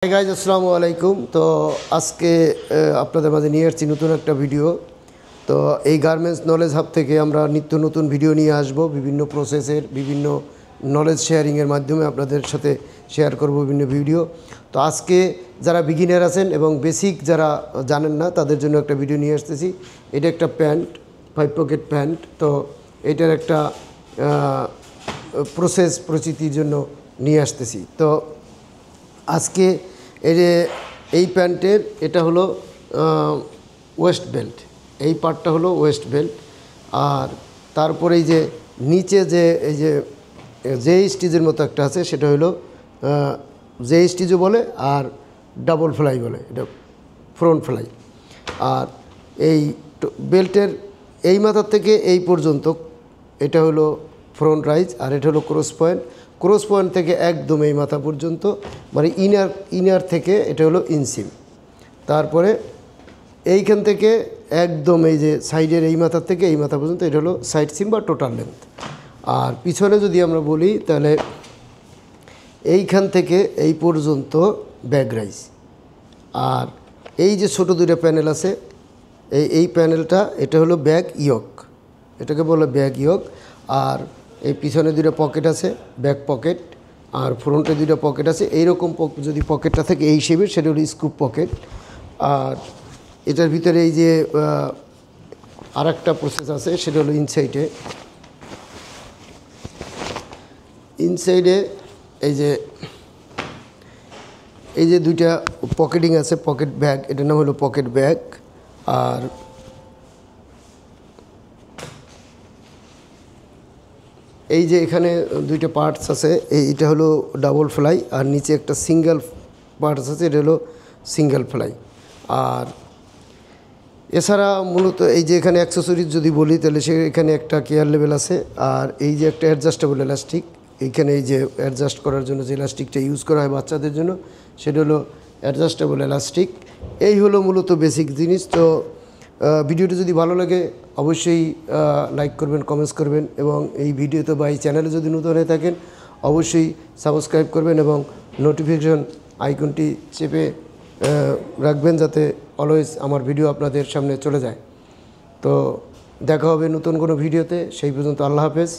Hi guys, আসসালামু আলাইকুম। তো আজকে আপনাদের মাঝে নিয়ে আসছি নতুন একটা ভিডিও। তো এই গার্মেন্টস নলেজ হাব থেকে আমরা নিত্য নতুন ভিডিও নিয়ে আসব, বিভিন্ন প্রসেসের, বিভিন্ন নলেজ শেয়ারিংয়ের মাধ্যমে আপনাদের সাথে শেয়ার করব বিভিন্ন ভিডিও। তো আজকে যারা বিগিনার আছেন এবং বেসিক যারা জানেন না তাদের জন্য একটা ভিডিও নিয়ে আসতেছি। এটা একটা প্যান্ট, 5 পকেট প্যান্ট। তো এটার একটা প্রসেস পরিচিতির জন্য নিয়ে আসতেছি। তো আজকে এই প্যান্টের এটা হলো ওয়েস্ট বেল্ট, এই পার্টটা হলো ওয়েস্ট বেল্ট। আর তারপরে এই যে নিচে যে স্টিচের মতো একটা আছে সেটা হলো যে স্টিচও বলে, আর ডাবল ফ্লাই বলে, এটা ফ্রন্ট ফ্লাই। আর এই বেল্টের এই মাথার থেকে এই পর্যন্ত এটা হলো ফ্রন্ট রাইজ, আর এটা হলো ক্রস পয়েন্ট থেকে একদম এই মাথা পর্যন্ত, মানে ইনার থেকে এটা হলো ইনসিম। তারপরে এইখান থেকে একদম এই যে সাইডের এই মাথার থেকে এই মাথা পর্যন্ত এটা হলো সাইড সিম বা টোটাল লেন্থ। আর পিছনে যদি আমরা বলি তাহলে এইখান থেকে এই পর্যন্ত ব্যাক রাইজ। আর এই যে ছোটো দুইটা প্যানেল আছে, এই প্যানেলটা এটা হলো ব্যাক ইয়ক, এটাকে বলে ব্যাক ইয়ক। আর এই পিছনে দুটো পকেট আছে, ব্যাক পকেট, আর ফ্রন্টে দুটো পকেট আছে। এইরকম যদি পকেটটা থাকে এই শেপের, সেটা হলো স্কুপ পকেট। আর এটার ভিতরে এই যে আর একটা প্রসেস আছে, সেটা হলো ইনসাইডে এই যে দুইটা পকেটিং আছে, পকেট ব্যাগ, এটার নাম হলো পকেট ব্যাগ। আর এই যে এখানে দুইটা পার্টস আছে, এইটা হলো ডাবল ফ্লাই, আর নিচে একটা সিঙ্গেল পার্টস আছে, এটা হলো সিঙ্গেল ফ্লাই। আর এছাড়া মূলত এই যে এখানে অ্যাক্সেসরিজ যদি বলি তাহলে এখানে একটা কেয়ার লেভেল আছে। আর এই যে একটা অ্যাডজাস্টেবল এলাস্টিক, এইখানে এই যে অ্যাডজাস্ট করার জন্য যে এলাস্টিকটা ইউজ করা হয় বাচ্চাদের জন্য, সেটা হলো অ্যাডজাস্টেবল এলাস্টিক। এই হলো মূলত বেসিক জিনিস। তো ভিডিওটি যদি ভালো লাগে অবশ্যই লাইক করবেন, কমেন্টস করবেন, এবং এই ভিডিওতে বা এই চ্যানেলে যদি নতুন হয়ে থাকেন অবশ্যই সাবস্ক্রাইব করবেন এবং নোটিফিকেশন আইকনটি চেপে রাখবেন, যাতে অলওয়েজ আমার ভিডিও আপনাদের সামনে চলে যায়। তো দেখা হবে নতুন কোনো ভিডিওতে, সেই পর্যন্ত আল্লাহ হাফেজ।